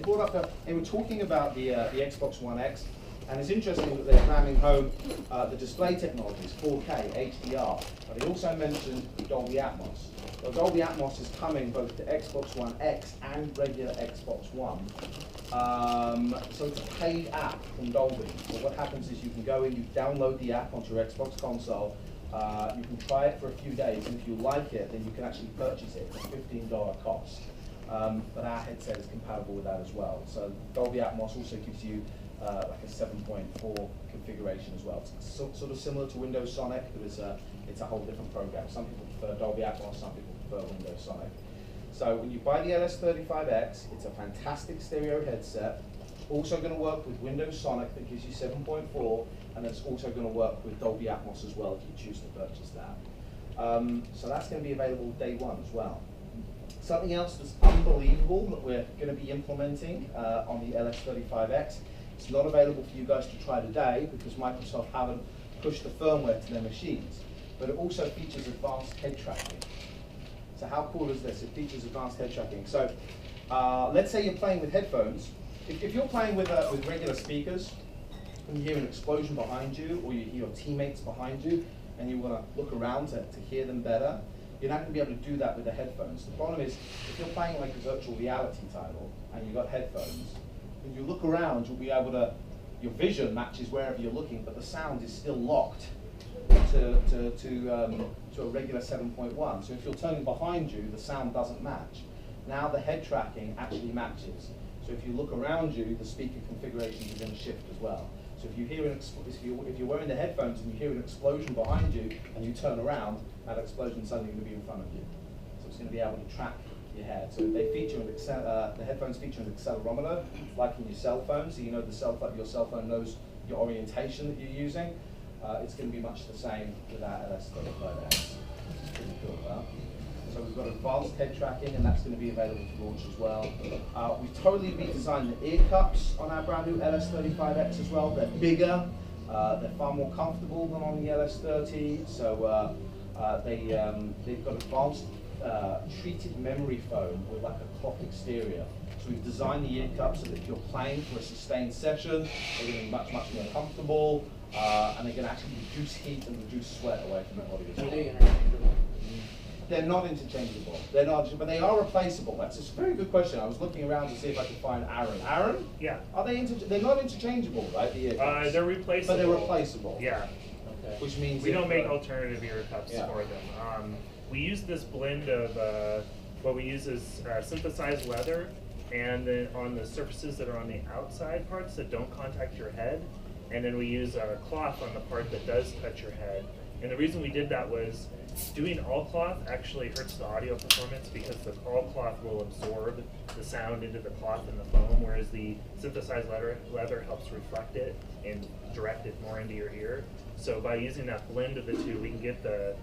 brought up, they were talking about the Xbox One X, and it's interesting that they're ramming home the display technologies, 4K, HDR, but they also mentioned Dolby Atmos. Well, Dolby Atmos is coming both to Xbox One X and regular Xbox One. So it's a paid app from Dolby. So what happens is you can go in, you download the app onto your Xbox console, you can try it for a few days, and if you like it, then you can actually purchase it for a $15 cost. But our headset is compatible with that as well. So Dolby Atmos also gives you like a 7.4 configuration as well. It's sort of similar to Windows Sonic, but it's a whole different program. Some people prefer Dolby Atmos, some people prefer Windows Sonic. So when you buy the LS35X, it's a fantastic stereo headset. Also going to work with Windows Sonic that gives you 7.4, and it's also going to work with Dolby Atmos as well if you choose to purchase that. So that's going to be available day one as well. Something else that's unbelievable that we're going to be implementing on the LS35X. It's not available for you guys to try today because Microsoft haven't pushed the firmware to their machines, but it also features advanced head tracking. So how cool is this? It features advanced head tracking. So let's say you're playing with headphones. If you're playing with regular speakers and you hear an explosion behind you, or you hear your teammates behind you, and you want to look around to hear them better, you're not going to be able to do that with the headphones. The problem is, if you're playing like a virtual reality title and you've got headphones, when you look around, you'll be able to, your vision matches wherever you're looking, but the sound is still locked to a regular 7.1. So if you're turning behind you, the sound doesn't match. Now the head tracking actually matches. So if you look around you, the speaker configuration is going to shift as well. So if you hear if you're wearing the headphones and you hear an explosion behind you and you turn around, that explosion is suddenly going to be in front of you. So it's going to be able to track your head. So they feature the headphones feature an accelerometer, like in your cell phone, so you know your cell phone knows your orientation that you're using. It's going to be much the same with our LS35X. Pretty cool, huh? So we've got advanced head tracking, and that's going to be available to launch as well. We've totally redesigned the ear cups on our brand new LS35X as well. They're bigger, they're far more comfortable than on the LS30. So they've got advanced treated memory foam with like a cloth exterior. So we've designed the ear cups so that if you're playing for a sustained session, they're going to be much, much more comfortable, and they can actually reduce heat and reduce sweat away from the body as well. They're not interchangeable. They're not, but they are replaceable. That's a very good question. I was looking around to see if I could find Aaron. Aaron? Yeah. Are they they're not interchangeable, right? The ear cups? They're replaceable. But they're replaceable. Yeah. Okay. Which means we don't make alternative ear cups for them. We use this blend of what we use is synthesized leather, and then on the surfaces that are on the outside parts that don't contact your head, and then we use a cloth on the part that does touch your head. And the reason we did that was doing all cloth actually hurts the audio performance because the all cloth will absorb the sound into the cloth and the foam, whereas the synthesized leather helps reflect it and direct it more into your ear. So by using that blend of the two, we can get the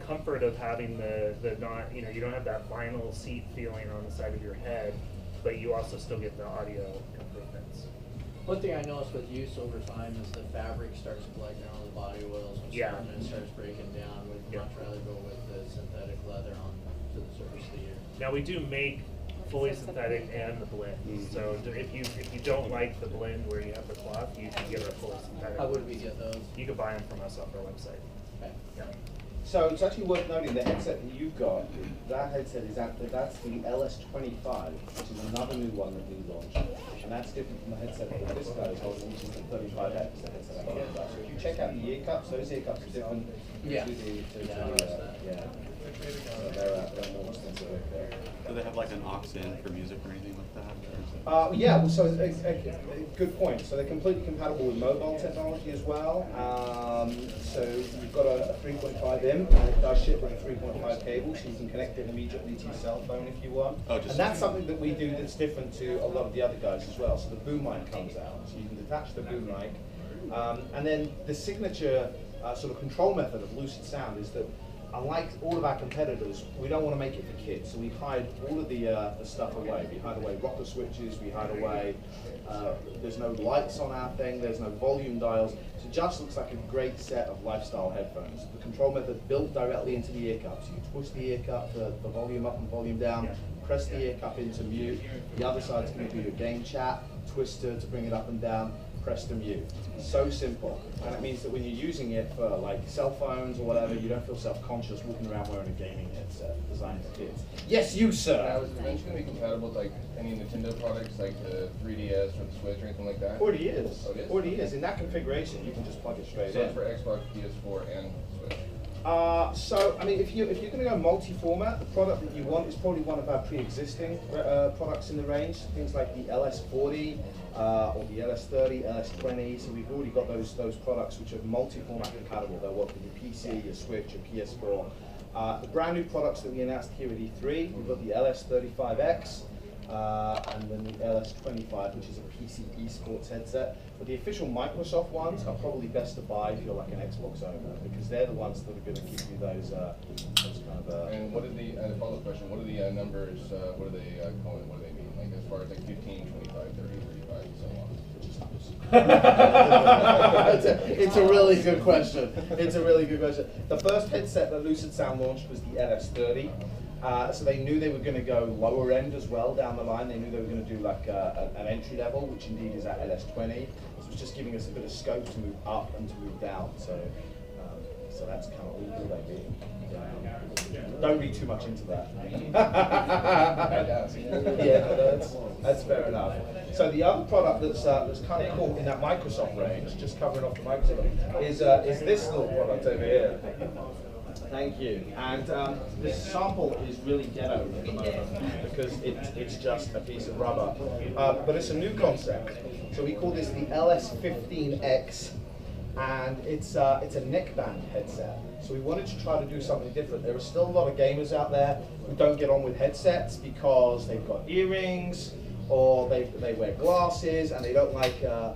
comfort of having the not, you don't have that vinyl seat feeling on the side of your head, but you also still get the audio improvements. One thing I noticed with use over time is the fabric starts collecting all the body oils and stuff, and it starts breaking down. We'd much rather go with the synthetic leather on to the surface of the ear. Now we do make fully synthetic and the blend. So if you don't like the blend where you have the cloth, you can get our fully synthetic. How would we get those? You can buy them from us off our website. Okay. Yeah. So it's actually worth noting the headset that you've got, that headset is that's the LS25, which is another new one that we launched. And that's different from the headset that this guy is holding, which is the 35X, the headset I'm talking about. So if you check out the ear cups, those ear cups are different to the so they're more expensive there. Do they have like an aux in for music or anything like that? Yeah, so good point. So they're completely compatible with mobile technology as well. So you've got a 3.5 and it does ship with a 3.5 cable, so you can connect it immediately to your cell phone if you want. And that's something that we do that's different to a lot of the other guys as well. So the boom mic comes out, so you can detach the boom mic. And then the signature sort of control method of LucidSound is that, unlike all of our competitors, we don't want to make it for kids, so we hide all of the stuff away. We hide away rocker switches, we hide away, there's no lights on our thing, there's no volume dials, so it just looks like a great set of lifestyle headphones. The control method built directly into the ear cup, so you twist the ear cup, the volume up and volume down, press the ear cup into mute. The other side's going to do your game chat, twister to bring it up and down, press to mute. So simple. And it means that when you're using it for like cell phones or whatever, you don't feel self-conscious walking around wearing a gaming headset designed for kids. Yes, you, sir. Now, is it eventually going to be compatible with like any Nintendo products, like the 3DS or the Switch or anything like that? Already is. Oh, it is? Already is. In that configuration, you can just plug it straight So in. it's for Xbox, PS4, and Switch. So, I mean, if you're going to go multi-format, the product that you want is probably one of our pre-existing products in the range. Things like the LS40 or the LS30, LS20. So we've already got those products which are multi-format compatible. They'll work with your PC, your Switch, your PS4. The brand new products that we announced here at E3, we've got the LS35X. And then the LS25, which is a PC eSports headset. But the official Microsoft ones are probably best to buy if you're like an Xbox owner, because they're the ones that are going to give you those kind of. And what are the follow-up question? What are the numbers? What are they calling? What do they mean? Like as far as like 15, 25, 30, 35, and so on. It's a really good question. It's a really good question. The first headset that LucidSound launched was the LS30. So they knew they were going to go lower end as well down the line. They knew they were going to do like an entry level, which indeed is at LS20. So it was just giving us a bit of scope to move up and to move down. So that's kind of all they mean. Don't read too much into that. Yeah, that's fair enough. So the other product that's kind of caught in that Microsoft range, just covering off the Microsoft, is this little product over here. Thank you. And this sample is really ghetto at the moment because it's just a piece of rubber. But it's a new concept. So we call this the LS15X, and it's a neckband headset. So we wanted to try to do something different. There are still a lot of gamers out there who don't get on with headsets because they've got earrings or they wear glasses and they don't like the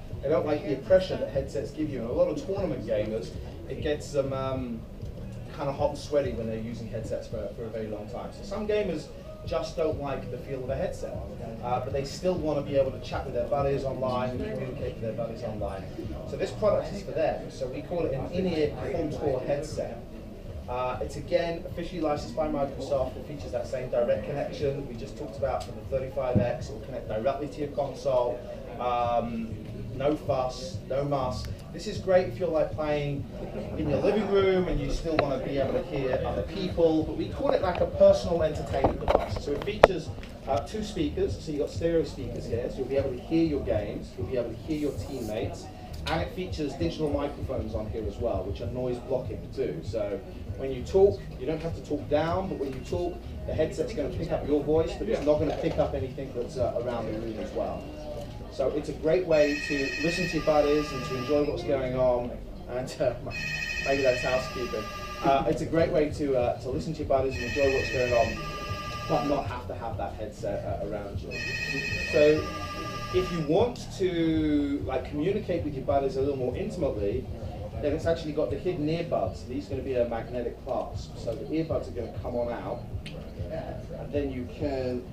impression that headsets give you. And a lot of tournament gamers, it gets them kind of hot and sweaty when they're using headsets for a very long time. So some gamers just don't like the feel of a headset, but they still want to be able to chat with their buddies online and communicate with their buddies online. So this product is for them. So we call it an in-ear contour headset. It's again officially licensed by Microsoft. It features that same direct connection we just talked about for the 35X. It will connect directly to your console. No fuss, no muss. This is great if you're like playing in your living room and you still want to be able to hear other people, but we call it like a personal entertainment device. So it features two speakers, so you've got stereo speakers here, so you'll be able to hear your games, you'll be able to hear your teammates, and it features digital microphones on here as well, which are noise blocking too. So when you talk, you don't have to talk down, but when you talk, the headset's going to pick up your voice, but it's not going to pick up anything that's around the room as well. So it's a great way to listen to your buddies and to enjoy what's going on, and maybe that's housekeeping. It's a great way to listen to your buddies and enjoy what's going on, but not have to have that headset around you. So if you want to like communicate with your buddies a little more intimately, then it's actually got the hidden earbuds. These are going to be a magnetic clasp. So the earbuds are going to come on out, and then you can.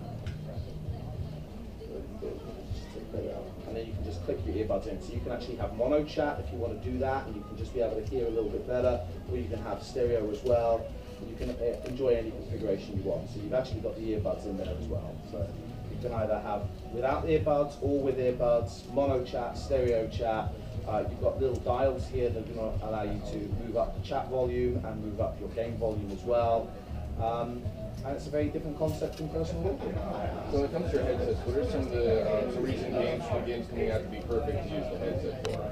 And then you can just click your earbuds in. So you can actually have mono chat if you want to do that, and you can just be able to hear a little bit better, or you can have stereo as well. You can enjoy any configuration you want. So you've actually got the earbuds in there as well. So you can either have without earbuds or with earbuds, mono chat, stereo chat. You've got little dials here that are going to allow you to move up the chat volume and move up your game volume as well. And it's a very different concept from personal audio. So when it comes to your headsets, what are some of the recent games coming out to be perfect to use the headset for?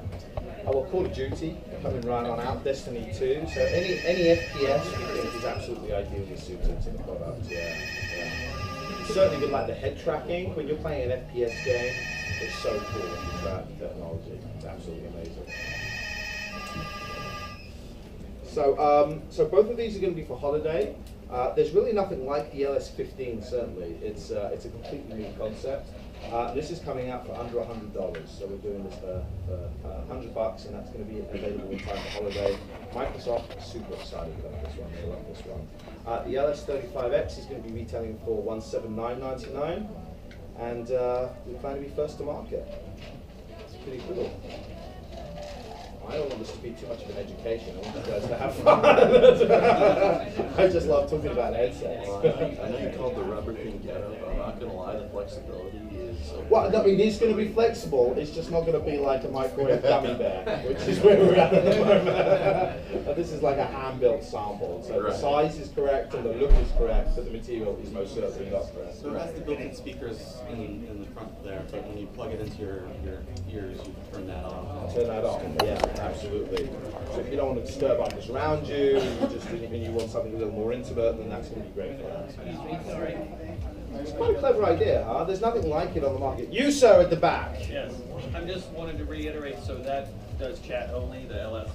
Well, Call of Duty coming right on out, Destiny 2. So any FPS we think is absolutely ideally suited to the product. Yeah. Certainly with like the head tracking, when you're playing an FPS game, it's so cool when you track the technology. It's absolutely amazing. So both of these are going to be for holiday. There's really nothing like the LS15, certainly. It's a completely new concept. This is coming out for under $100, so we're doing this for $100, and that's going to be available in time for holiday. Microsoft is super excited about this one. They love this one. The LS35X is going to be retailing for $179.99, and we plan to be first to market. It's pretty cool. I don't want this to be too much of an education. I want you guys to have fun. I just love talking about headsets. Well, I know you called the rubber thing ghetto, but I'm not gonna lie, the flexibility is. Well, I mean, it's going to be flexible. It's just not going to be like a microwave gummy bear, which is where we're at the moment. This is like a hand-built sample, so the size is correct and the look is correct, but the material is most certainly not correct. So it has the built-in speakers in the front there, but when you plug it into your ears, you turn that off. Turn that on, yeah, absolutely. So if you don't want to disturb others around you, and you want something a little more intimate, then that's going to be great for that. It's quite a clever idea, huh? There's nothing like it on the market. You, sir, at the back. Yes, I'm just wanted to reiterate, so that does chat only, the LS15?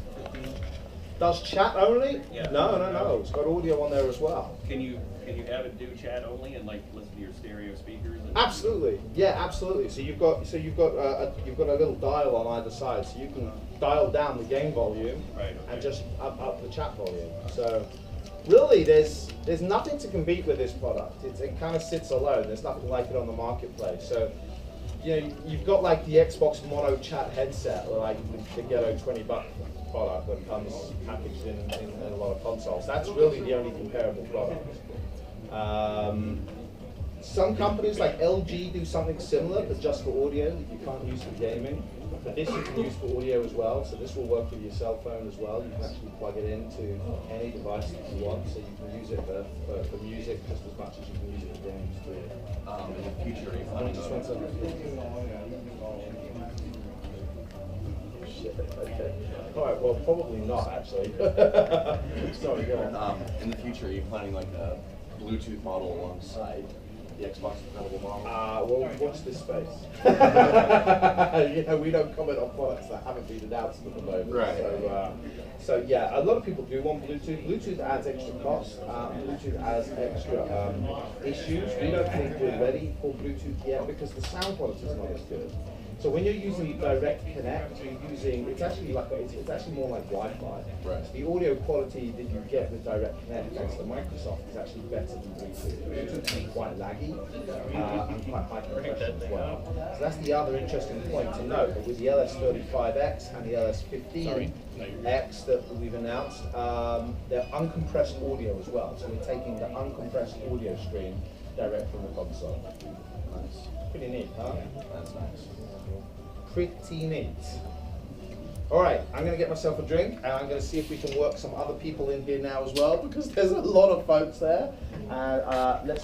Does chat only? Yeah. No. It's got audio on there as well. Can you have it do chat only and like listen to your stereo speakers? And Absolutely. Yeah, absolutely. So you've got a little dial on either side, so you can dial down the game volume and just up the chat volume. So really, there's nothing to compete with this product. It kind of sits alone. There's nothing like it on the marketplace. So, you know, you've got like the Xbox Mono Chat headset, like the ghetto $20 product that comes packaged in a lot of consoles. That's really the only comparable product. Some companies like LG do something similar, but just for audio that you can't use for gaming. But this you can use for audio as well, so this will work with your cell phone as well. You can actually plug it into any device that you want, so you can use it for music just as much as you can use it for games too. In the future, are you planning Just one second. Shit, okay. Alright, well, probably not actually. Sorry, go on. in the future, are you planning like a Bluetooth model alongside the Xbox compatible model? Well, watch this space. You know, we don't comment on products that haven't been announced at the moment. Right. So yeah, a lot of people do want Bluetooth. Bluetooth adds extra cost. Bluetooth adds extra issues. We don't think we're ready for Bluetooth yet because the sound quality is not as good. So when you're using Direct Connect, you're using, it's actually more like Wi-Fi. Right. The audio quality that you get with Direct Connect thanks to Microsoft is actually better than Bluetooth. Bluetooth is quite laggy and quite high compression as well. So that's the other interesting point to note, that with the LS35X and the LS15X that we've announced, they're uncompressed audio as well. So we're taking the uncompressed audio stream direct from the console. Nice. Pretty neat, huh? That's nice. Pretty neat. All right, I'm going to get myself a drink, and I'm going to see if we can work some other people in here now as well, because there's a lot of folks there. Let's